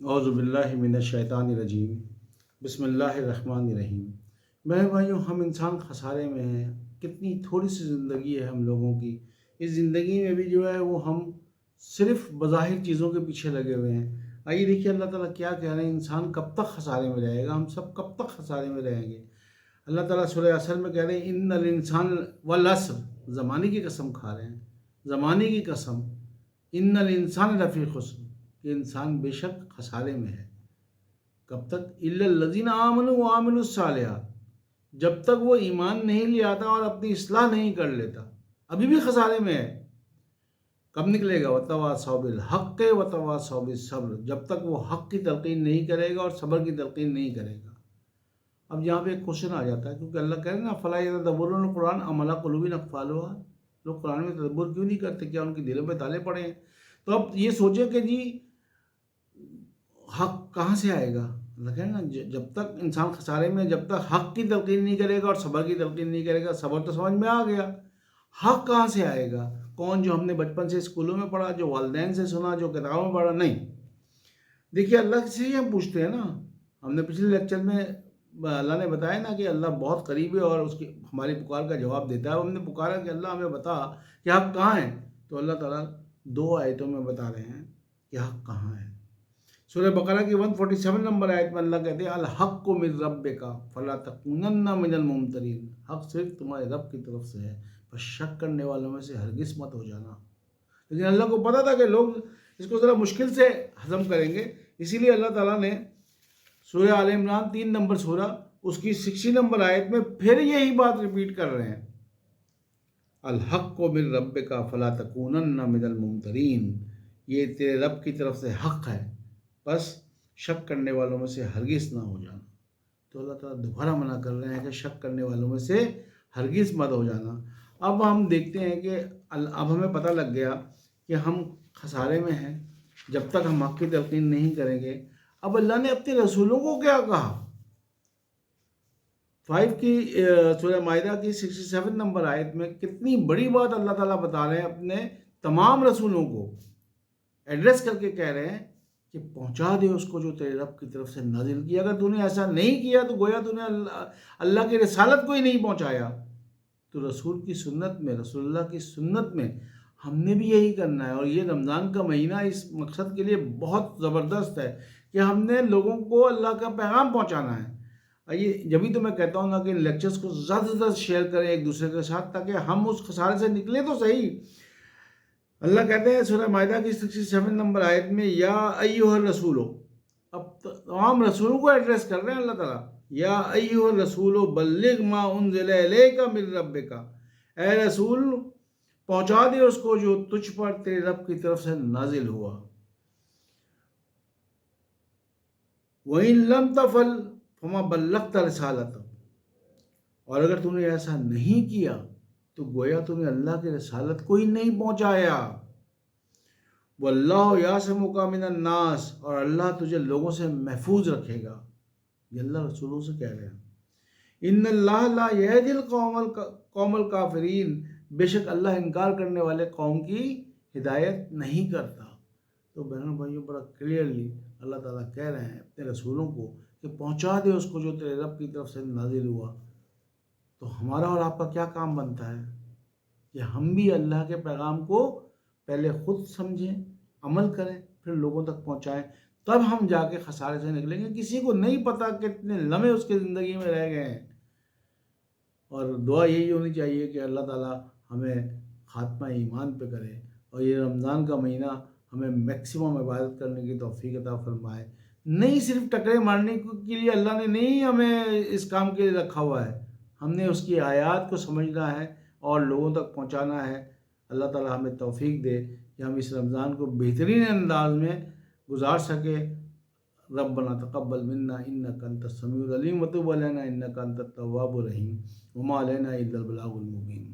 اعوذ باللہ من الشیطان الرجیم، بسم اللہ الرحمن الرحیم۔ میرے بھائیوں، ہم انسان خسارے میں ہیں۔ کتنی تھوڑی سی زندگی ہے ہم لوگوں کی۔ اس زندگی میں بھی جو ہے وہ ہم صرف بظاہر چیزوں کے پیچھے لگے ہوئے ہیں۔ آئیے دیکھیے اللہ تعالیٰ کیا کہہ رہے ہیں، انسان کب تک خسارے میں رہے گا، ہم سب کب تک خسارے میں رہیں گے۔ اللہ تعالیٰ سورہ عصر میں کہہ رہے ہیں ان الانسان والعصر، زمانے کی قسم کھا رہے ہیں، زمانے کی قسم، ان الانسان لفی خسر، کہ انسان بے شک خسارے میں ہے۔ کب تک؟ الا الذین آمنوا وعملوا الصالحات، جب تک وہ ایمان نہیں لے آتا اور اپنی اصلاح نہیں کر لیتا، ابھی بھی خسارے میں ہے۔ کب نکلے گا؟ وتواصوا بالحق وتواصوا بالصبر، جب تک وہ حق کی تلقین نہیں کرے گا اور صبر کی تلقین نہیں کرے گا۔ اب یہاں پہ ایک کوشچن آ جاتا ہے، کیونکہ اللہ کہہ رہے ہیں نا فلا یتدبرون القرآن ام علی قلوب اقفالها، لوگ قرآن میں تدبر کیوں نہیں کرتے؟ کیا ان کی دلوں پہ تالے پڑے ہیں؟ تو اب یہ سوچیں کہ جی حق کہاں سے آئے گا؟ اللہ کہہ رہے ہیں نا جب تک انسان خسارے میں، جب تک حق کی تلقین نہیں کرے گا اور صبر کی تلقین نہیں کرے گا۔ صبر تو سمجھ میں آ گیا، حق کہاں سے آئے گا؟ کون؟ جو ہم نے بچپن سے اسکولوں میں پڑھا، جو والدین سے سنا، جو کتابوں میں پڑھا؟ نہیں۔ دیکھیے اللہ سے ہی ہم پوچھتے ہیں نا۔ ہم نے پچھلے لیکچر میں اللہ نے بتایا نا کہ اللہ بہت قریب ہے اور اس کی ہماری پکار کا جواب دیتا ہے۔ ہم نے پکارا کہ اللہ ہمیں بتا کہ حق کہاں ہے، تو اللہ تعالیٰ 2 آیتوں میں بتا رہے ہیں کہ حق کہاں ہے۔ سورہ بقرہ کی 147 نمبر آیت میں اللہ کہتے ہیں الحق من ربک فلا تکونن من الممترین، حق صرف تمہارے رب کی طرف سے ہے، بس شک کرنے والوں میں سے ہرگز مت ہو جانا۔ لیکن اللہ کو پتا تھا کہ لوگ اس کو ذرا مشکل سے ہضم کریں گے، اسی لیے اللہ تعالیٰ نے سورہ آل عمران 3 نمبر سورہ اس کی 60 نمبر آیت میں پھر یہی بات ریپیٹ کر رہے ہیں، الحق من ربک فلا تکونن من الممترین، یہ تیرے رب کی طرف سے حق ہے، بس شک کرنے والوں میں سے ہرگز نہ ہو جانا۔ تو اللہ تعالیٰ دوبارہ منع کر رہے ہیں کہ شک کرنے والوں میں سے ہرگز مت ہو جانا۔ اب ہم دیکھتے ہیں کہ اب ہمیں پتہ لگ گیا کہ ہم خسارے میں ہیں جب تک ہم حق کی تلقین نہیں کریں گے۔ اب اللہ نے اپنے رسولوں کو کیا کہا؟ 5 کی سورہ مائدہ کی 67 نمبر آیت میں کتنی بڑی بات اللہ تعالیٰ بتا رہے ہیں، اپنے تمام رسولوں کو ایڈریس کر کے کہہ رہے ہیں کہ پہنچا دے اس کو جو تیرے رب کی طرف سے نازل کیا۔ اگر تو نے ایسا نہیں کیا تو گویا تو نے اللہ کی رسالت کو ہی نہیں پہنچایا۔ تو رسول کی سنت میں، رسول اللہ کی سنت میں ہم نے بھی یہی کرنا ہے۔ اور یہ رمضان کا مہینہ اس مقصد کے لیے بہت زبردست ہے کہ ہم نے لوگوں کو اللہ کا پیغام پہنچانا ہے۔ جبھی تو میں کہتا ہوں نا کہ ان لیکچرز کو زیادہ سے زیادہ شیئر کریں ایک دوسرے کے ساتھ، تاکہ ہم اس خسارے سے نکلیں تو صحیح۔ اللہ کہتے ہیں سورہ مائدہ کی 67 نمبر آیت میں یا ایھا الرسول، اب تمام رسولوں کو ایڈریس کر رہے ہیں اللہ تعالیٰ، یا ایھا الرسول بلغ ما انزل الیک من ربک، اے رسول پہنچا دے اس کو جو تجھ پر تیرے رب کی طرف سے نازل ہوا۔ وَإِن لَمْ تَفْعَلْ فَمَا بَلَّغْتَ رِسَالَتَهُ، اور اگر تو نے ایسا نہیں کیا تو گویا تو نے اللہ کی رسالت کو ہی نہیں پہنچایا۔ وَاللَّهُ يَعْصِمُكَ مِنَ النَّاسِ، اور اللہ تجھے لوگوں سے محفوظ رکھے گا۔ یہ اللہ رسولوں سے کہہ رہے ہیں۔ إِنَّ اللَّهَ لَا يَهْدِي الْقَوْمَ الْكَافِرِينَ، بے شک اللہ انکار کرنے والے قوم کی ہدایت نہیں کرتا۔ تو بہنوں بھائیوں، بڑا کلیئرلی اللہ تعالیٰ کہہ رہے ہیں اپنے رسولوں کو کہ پہنچا دے اس کو جو تیرے رب کی طرف سے نازل ہوا۔ تو ہمارا اور آپ کا کیا کام بنتا ہے کہ ہم بھی اللہ کے پیغام کو پہلے خود سمجھیں، عمل کریں، پھر لوگوں تک پہنچائیں، تب ہم جا کے خسارے سے نکلیں گے۔ کسی کو نہیں پتہ کتنے لمحے اس کے زندگی میں رہ گئے ہیں۔ اور دعا یہی ہونی چاہیے کہ اللہ تعالیٰ ہمیں خاتمہ ایمان پہ کرے، اور یہ رمضان کا مہینہ ہمیں میکسیمم عبادت کرنے کی توفیق عطا فرمائے۔ نہیں صرف ٹکرے مارنے کے لیے اللہ نے نہیں ہمیں اس کام کے لیے رکھا ہوا ہے، ہم نے اس کی آیات کو سمجھنا ہے اور لوگوں تک پہنچانا ہے۔ اللہ تعالیٰ ہمیں توفیق دے کہ ہم اس رمضان کو بہترین انداز میں گزار سکے۔ ربنا تقبل منا انک انت السمیع العلیم وتب علینا انک انت التواب الرحیم وما علینا الا البلاغ المبین۔